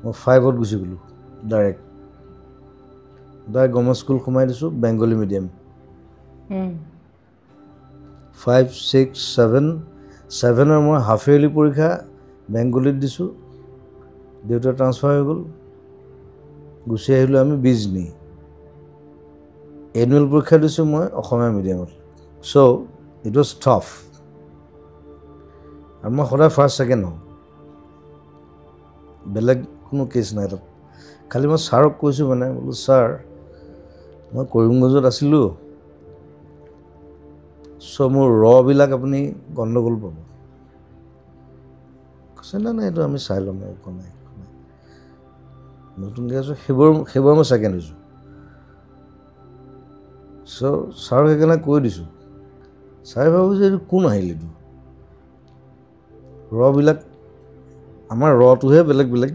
মই 5ত গুচি গ'লোঁ ডাইৰেক্ট গভৰ্ণমেণ্ট স্কুল সোমাই দিছোঁ বেংগলী মিডিয়াম 5, 6, 7 7ৰ মই হাফ ইয়াৰলি পৰীক্ষা বেংগলীত দিছোঁ দেউতা ট্ৰান্সফাৰ হৈ গ'ল গুচি আহিলোঁ আমি বিজনী এনুৱেল পৰীক্ষা দিছোঁ মই অসমীয়া মিডিয়ামত চ' ইট ৱাজ টাফ আৰু মই সদায় ফাৰ্ষ্ট ছেকেণ্ড হওঁ বেলেগ কোনো কেছ নাই তাত খালি মই ছাৰক কৈছোঁ মানে বোলো ছাৰ মই কৰিমগঞ্জত আছিলোঁ চ' মোৰ ৰবিলাক আপুনি গণ্ডগোল পাব কৈছে নাই এইটো আমি চাই ল'ম একো নাই নতুনকৈ আছোঁ সেইবাৰ মই ছেকেণ্ড হৈছোঁ চ' ছাৰক সেইকাৰণে কৈ দিছোঁ ছাৰে ভাবিছে এইটো কোন আহিল এইটো ৰবিলাক আমাৰ ৰটোহে বেলেগ বেলেগ